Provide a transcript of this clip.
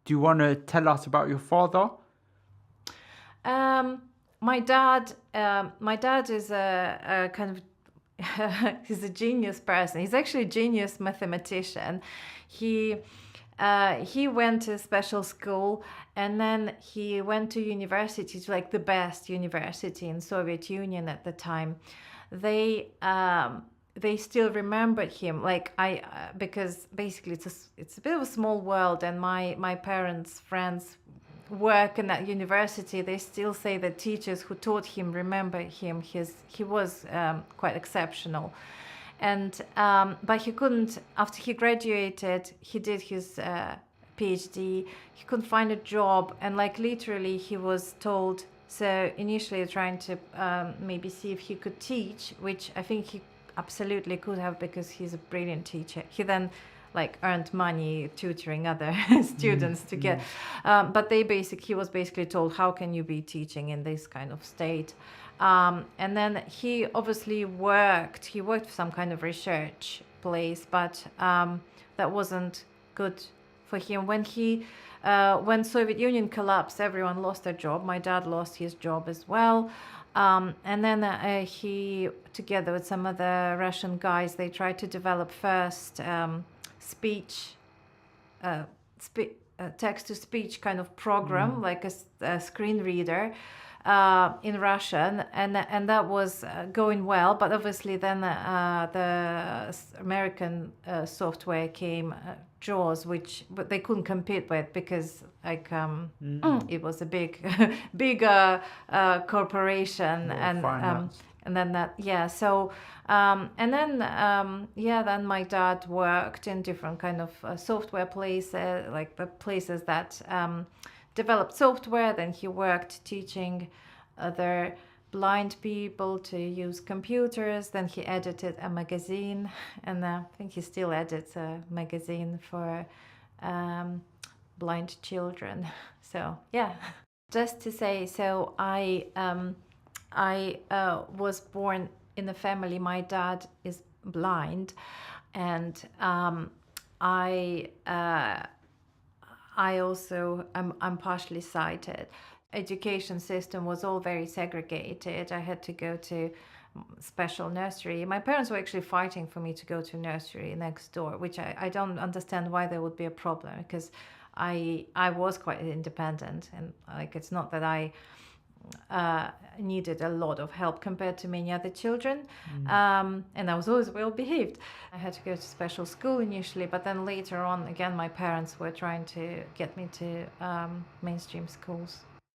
Do you want to tell us about your father? My dad is a kind of he's a genius person. He's actually a genius mathematician. He he went to special school, and then he went to university, to like the best university in Soviet Union at the time. They they still remembered him, like I because basically it's a bit of a small world, and my parents' friends work in that university. They still say that teachers who taught him remember him. He was quite exceptional, and but he couldn't. After he graduated, he did his PhD. He couldn't find a job, and like literally, he was told. So initially, trying to maybe see if he could teach, which I think he absolutely could have because he's a brilliant teacher. He then like earned money tutoring other students to get but he was basically told, how can you be teaching in this kind of state? And then he obviously worked for some kind of research place, but that wasn't good for him. When Soviet Union collapsed, everyone lost their job. My dad lost his job as well. And then he, together with some other Russian guys, they tried to develop first speech, text-to-speech kind of program, like a screen reader in Russian, and that was going well. But obviously, then the American software came, JAWS, but they couldn't compete with because like it was a big corporation, and then that, yeah. So and then then my dad worked in different kind of software places, like the places that developed software. Then he worked teaching other blind people to use computers. Then he edited a magazine, and I think he still edits a magazine for blind children. So yeah, just to say, so I was born in a family. My dad is blind, and I also I'm partially sighted. Education system was all very segregated. I had to go to special nursery. My parents were actually fighting for me to go to nursery next door, which I don't understand why there would be a problem, because I was quite independent, and like it's not that I needed a lot of help compared to many other children. And I was always well behaved. I had to go to special school initially, but then later on, again, my parents were trying to get me to mainstream schools.